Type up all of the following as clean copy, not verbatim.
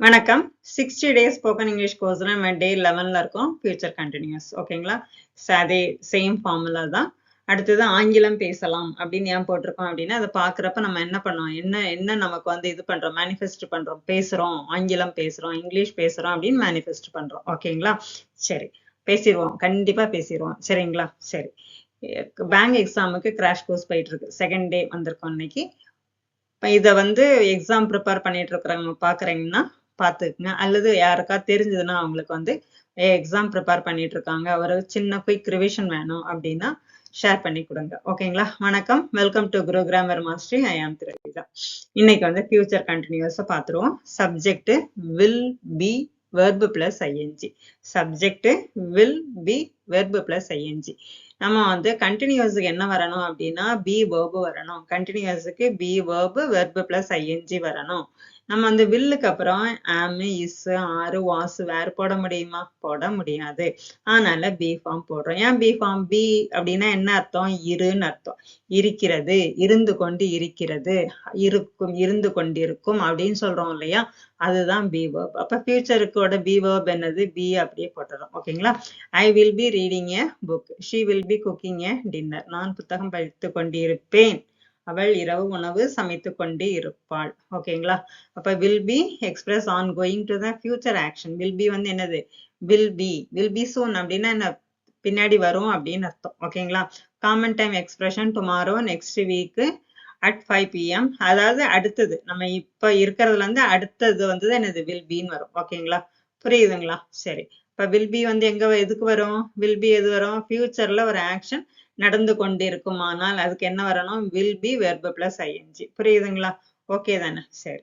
வணக்கம் 60 days spoken English கோர்ஸ்ல நம்ம டே 11ல இருக்கோம் ஃபியூச்சர் கண்டினியூஸ் ஓகேங்களா அதே சேம் ஃபார்முலா தான் அடுத்தது ஆங்கிலம் பேசலாம் அப்படின்னு ஏன் போட்டிருக்கோம் அப்படின்னா அதை பார்க்குறப்ப நம்ம என்ன பண்ணோம் என்ன நமக்கு வந்து இது பண்றோம் மேனிஃபெஸ்ட் பண்றோம் பேசுறோம் ஆங்கிலம் பேசுறோம் இங்கிலீஷ் பேசுறோம் அப்படின்னு மேனிஃபெஸ்ட் பண்றோம் ஓகேங்களா சரி பேசிடுவோம் கண்டிப்பா பேசிடுவோம் சரிங்களா சரி பேங்க் எக்ஸாமுக்கு கிராஷ் கோர்ஸ் போயிட்டு இருக்கு செகண்ட் டே வந்திருக்கோம் இன்னைக்கு இதை வந்து எக்ஸாம் ப்ரிப்பேர் பண்ணிட்டு இருக்கிறவங்க பாக்குறீங்கன்னா பாத்துக்குங்க அல்லது யாருக்கா தெரிஞ்சதுன்னா அவங்களுக்கு வந்து எக்ஸாம் ப்ரிப்பேர் பண்ணிட்டு இருக்காங்க ஒரு சின்ன குயிக் ரிவிஷன் வேணும் அப்படின்னா ஷேர் பண்ணி கொடுங்க ஓகேங்களா வணக்கம் welcome to Guru grammar mastery I am Dravitha இன்னைக்கு வந்து ஃபியூச்சர் கண்டினியூஸா பாத்துருவோம் subject will be verb plus ing subject will be verb plus ing நம்ம வந்து கண்டினியூஸுக்கு என்ன வரணும் அப்படின்னா be verb வரணும் கண்டினியூஸுக்கு be verb plus ing வரணும் நம்ம வந்து வில்லுக்கு அப்புறம் am is are was were போட முடியுமா போட முடியாது அதனால பி ஃபார்ம் போடுறோம் ஏன் பி ஃபார்ம் பி அப்படின்னா என்ன அர்த்தம் இருன்னு அர்த்தம் இருக்கிறது இருந்து கொண்டு இருக்கிறது இருக்கும் இருந்து கொண்டிருக்கும் அப்படின்னு சொல்றோம் இல்லையா அதுதான் பி verb அப்ப ஃபியூச்சருக்கோட பி verb என்னது பி அப்படியே போட்டுறோம் ஓகேங்களா I will B reading a book she will be cooking a dinner நான் புத்தகம் படித்து கொண்டிருப்பேன் அவள் இரவு உணவு சமைத்து கொண்டே இருப்பாள் ஓகேங்களா அப்ப will be express on going to the future action will be வந்து என்னது வில் பி சூன் அப்படின்னா என்ன பின்னாடி வரும் அப்படின்னு அர்த்தம் ஓகேங்களா common time expression tomorrow next week at 5 pm அதாவது அடுத்தது நம்ம இப்ப இருக்கிறதுல இருந்து அடுத்தது வந்து என்னது வில் பின்னு வரும் ஓகேங்களா புரியுதுங்களா சரி இப்ப வில் பி வந்து எங்க எதுக்கு வரும் வில் பி எது வரும் ஃபியூச்சர்ல ஒரு ஆக்ஷன் நடந்து கொண்டிருக்குமானால் அதுக்கு என்ன வரணும் will be verb plus I N G புரியுதுங்களா ஓகே தானே சரி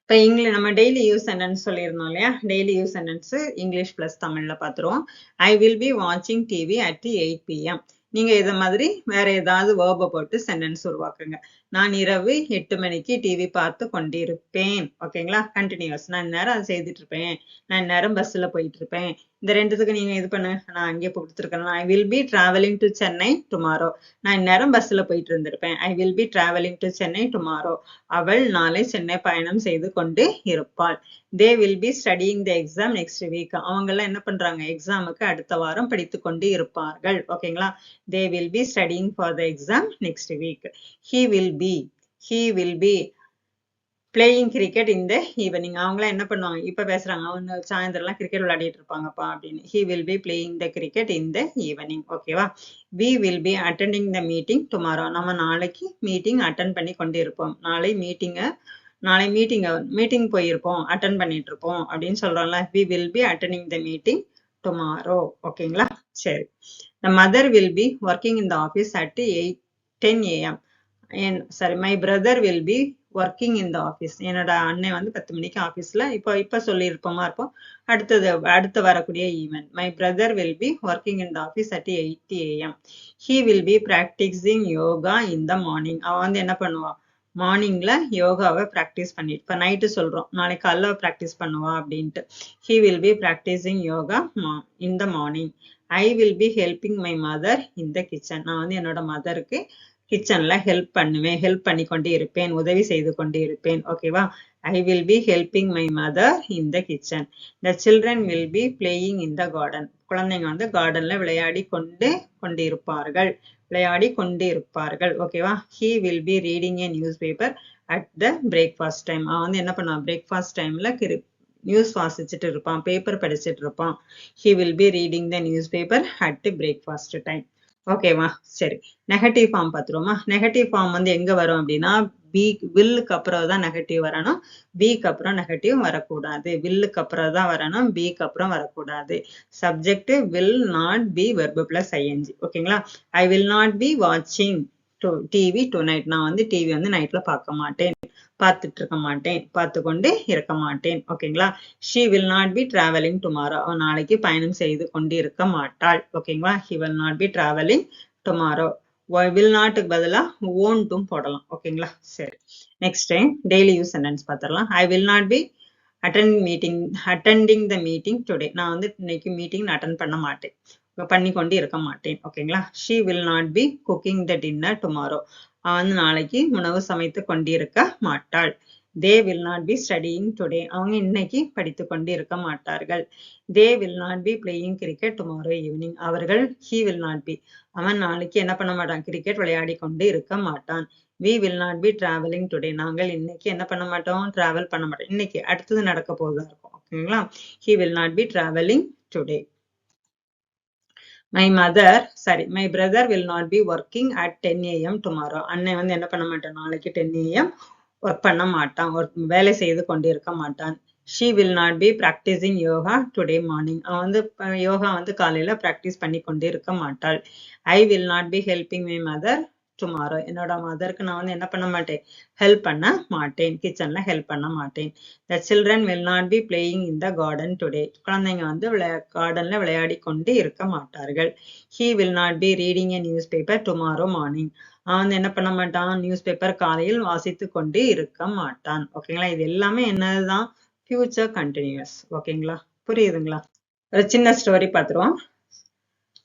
இப்ப இங்கிலீஷ் நம்ம டெய்லி யூஸ் சென்டென்ஸ் சொல்லியிருந்தோம் இல்லையா daily use sentence English plus தமிழ்ல பாத்துருவோம் ஐ வில் பி வாட்சிங் டிவி அட் 8 pm நீங்க இத மாதிரி வேற ஏதாவது வேர்ப போட்டு சென்டென்ஸ் உருவாக்குங்க நான் இரவு 8 மணிக்கு டிவி பார்த்து கொண்டிருப்பேன் ஓகேங்களா கண்டினியூஸ் நான் நேரம் அதை செய்துட்டு இருப்பேன் நான் நேரம் பஸ்ல போயிட்டு இருப்பேன் இந்த ரெண்டுத்துக்கு நீங்க இது பண்ணு நான் அங்கே கொடுத்துருக்கேன் ஐ will be travelling to Chennai tomorrow நான் நேரம் பஸ்ல போயிட்டு இருந்திருப்பேன் ஐ will be travelling to Chennai tomorrow அவள் நாளை சென்னை பயணம் செய்து கொண்டு இருப்பாள் they will be studying the exam next week அவங்க எல்லாம் என்ன பண்றாங்க எக்ஸாமுக்கு அடுத்த வாரம் படித்து கொண்டு இருப்பார்கள் ஓகேங்களா they will be studying for the exam next week he will be playing cricket in the evening அவங்களாம் என்ன பண்ணுவாங்க இப்ப பேசுறாங்க அவங்க சாயந்தரம்லாம் கிரிக்கெட் விளையாடிட்டு இருப்பாங்கப்பா அப்படின்னு he will be playing the cricket in the evening ஓகேவா we will be attending the meeting tomorrow நம்ம நாளைக்கு மீட்டிங் அட்டெண்ட் பண்ணி கொண்டு இருப்போம் நாளை மீட்டிங் போயிருப்போம் அட்டெண்ட் பண்ணிட்டு இருப்போம் அப்படின்னு சொல்றோம்ல we will be attending the meeting tomorrow ஓகேங்களா சரி the mother will be working in the office at 10 am and sorry my brother will be working in the office என்னோட அண்ணன் வந்து 10 மணிக்கு ஆபீஸ்ல இப்ப சொல்லியிருப்போமா இருப்போம் அடுத்து வரக்கூடிய event my brother will be working in the office at 8 am he will be practicing yoga in the morning அவன் வந்து என்ன பண்ணுவா மார்னிங்ல யோகாவை பிராக்டிஸ் பண்ணிட்டு இப்ப நைட்டு சொல்றோம் நாளைக்கு காலைல பிராக்டிஸ் பண்ணுவா அப்படின்ட்டு he will be practicing yoga in the morning I will be helping my mother in the kitchen நான் வந்து என்னோட மதருக்கு கிச்சன்ல ஹெல்ப் பண்ணி கொண்டே இருப்பேன் உதவி செய்து கொண்டே இருப்பேன் ஓகேவா I will be helping my mother in the kitchen the children will be playing in the garden குழந்தைங்க வந்து கார்டன்ல விளையாடி கொண்டிருப்பார்கள் ஓகேவா he will be reading a newspaper at the breakfast time அவன் வந்து என்ன பண்ணுவான் பிரேக்ஃபாஸ்ட் டைம்ல நியூஸ் வாசிச்சுட்டு இருப்பான் பேப்பர் படிச்சுட்டு இருப்பான் he will be reading the newspaper at breakfast time ஓகேவா சரி நெகட்டிவ் ஃபார்ம் பாத்துருவோமா நெகட்டிவ் ஃபார்ம் வந்து எங்க வரும் அப்படின்னா பி வில்லுக்கு அப்புறம் தான் நெகட்டிவ் வரணும் பிக்கு அப்புறம் நெகட்டிவ் வரக்கூடாது வில்லுக்கு அப்புறம் தான் வரணும் பிக்கு அப்புறம் வரக்கூடாது subject will not be verb plus I N G ஓகேங்களா ஐ வில் நாட் பி வாட்சிங் டிவி டு நைட் நான் வந்து டிவி வந்து நைட்ல பார்த்து கொண்டு இருக்க மாட்டேன் ஓகேங்களா she will not be traveling tomorrow அவன் நாளைக்கு பயணம் செய்து கொண்டு இருக்க மாட்டாள் ஓகேங்களா he will not be traveling tomorrow will not பதிலா won't போடலாம் ஓகேங்களா சரி நெக்ஸ்ட் டெய்லி யூஸ் சென்டென்ஸ் பார்த்துடலாம் I will not be attending the meeting today நான் வந்து இன்னைக்கு மீட்டிங் அட்டெண்ட் பண்ணி கொண்டு இருக்க மாட்டேன் ஓகேங்களா she will not be cooking the dinner tomorrow அவன் நாளைக்கு உணவு சமைத்து கொண்டிருக்க மாட்டாள் they will not be studying today. அவங்க இன்னைக்கு படித்து கொண்டு இருக்க மாட்டார்கள். they will not be playing cricket tomorrow evening. அவர்கள் he will not be. அவன் நாளைக்கு என்ன பண்ண மாட்டான், கிரிக்கெட் விளையாடி கொண்டு இருக்க மாட்டான். we will not be traveling today. நாங்கள் இன்னைக்கு என்ன பண்ண மாட்டோம், டிராவல் பண்ண மாட்டோம். இன்னைக்கு அடுத்தது நடக்க போதா இருக்கும். ஓகேங்களா? he will not be traveling today. my brother will not be working at 10 AM tomorrow. அண்ணன் வந்து என்ன பண்ண மாட்டான், நாளைக்கு 10 AM ஒர்க் பண்ண மாட்டான், வேலை செய்து கொண்டிருக்க மாட்டான். she will not be practicing yoga today morning. அவன் வந்து யோகா வந்து காலையில பிராக்டிஸ் பண்ணி கொண்டு இருக்க மாட்டாள். I will not be helping my mother tomorrow. என்னோட மதருக்கு நான் வந்து என்ன பண்ண மாட்டேன், ஹெல்ப் பண்ண மாட்டேன், கிச்சன்ல ஹெல்ப் பண்ண மாட்டேன். the children will not be playing in the garden today. குழந்தைங்க வந்து கார்டன்ல விளையாடி கொண்டு இருக்க மாட்டார்கள். he will not be reading a newspaper tomorrow morning. அவன் வந்து என்ன பண்ண மாட்டான், நியூஸ் பேப்பர் காலையில் வாசித்து கொண்டு இருக்க மாட்டான். ஓகேங்களா? இது எல்லாமே என்னதுதான், ஃபியூச்சர் கண்டினியூஸ். ஓகேங்களா? புரியுதுங்களா? ஒரு சின்ன ஸ்டோரி பார்த்துருவோம்.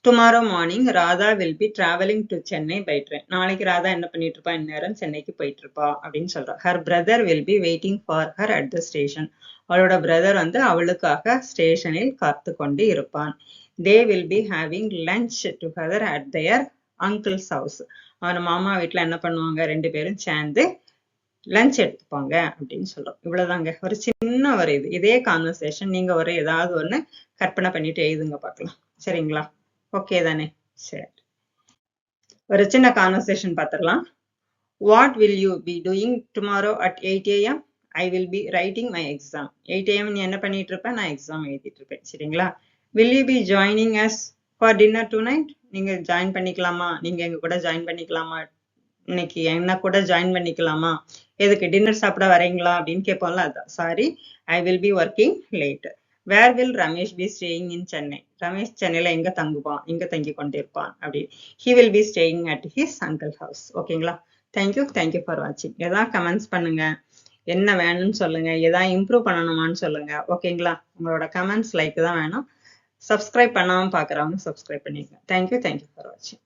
Tomorrow morning Radha will be travelling to Chennai by train. நாளைக்கு ராதா என்ன பண்ணிட்டு இருப்பா, இந்நேரம் சென்னைக்கு போயிட்டு இருப்பா அப்படின்னு சொல்றா. Her brother will be waiting for her at the station. அவளோட பிரதர் வந்து அவளுக்காக ஸ்டேஷனில் காத்து கொண்டு இருப்பான். They will be having lunch together at their uncle's house. அவன் மாமா வீட்டுல என்ன பண்ணுவாங்க, ரெண்டு பேரும் சேர்ந்து லஞ்ச் எடுத்துப்பாங்க அப்படின்னு சொல்றோம். இவ்வளவுதாங்க, ஒரு சின்ன ஒரு இதே கான்வர்சேஷன் நீங்க ஒரு ஏதாவது ஒண்ணு கற்பனை பண்ணிட்டு எழுதுங்க பார்க்கலாம். சரிங்களா? ஓகே தானே? சரி, ஒரு சின்ன கான்வர்சேஷன் பார்த்துடலாம். What will you be doing tomorrow at 8 AM? I will be writing my exam. 8 AM நீ என்ன பண்ணிட்டு இருப்பேன், நான் எக்ஸாம் எழுதிட்டு இருப்பேன். சரிங்களா? Will you B joining us for dinner tonight? நீங்க ஜாயின் பண்ணிக்கலாமா, நீங்க எங்க கூட ஜாயின் பண்ணிக்கலாமா, இன்னைக்கு என்ன கூட ஜாயின் பண்ணிக்கலாமா, எதுக்கு டின்னர் சாப்பிட வரீங்களா அப்படின்னு கேட்போம்ல, அதான். Sorry, I will be working late. Where will Ramesh be staying in Chennai? Ramesh சென்னையில எங்க தங்குவான், எங்க தங்கி கொண்டிருப்பான் அப்படி. He will be staying at his uncle house. ஓகேங்களா? தேங்க்யூ ஃபார் வாட்சிங். எதாவது கமெண்ட்ஸ் பண்ணுங்க, என்ன வேணும்னு சொல்லுங்க, எதாவது இம்ப்ரூவ் பண்ணணுமான்னு சொல்லுங்க. ஓகேங்களா? உங்களோட கமெண்ட்ஸ் லைக் தான் வேணும். சப்ஸ்கிரைப் பண்ணாம பாக்குறவங்க சப்ஸ்கிரைப் பண்ணிருங்க. தேங்க்யூ ஃபார் வாட்சிங்.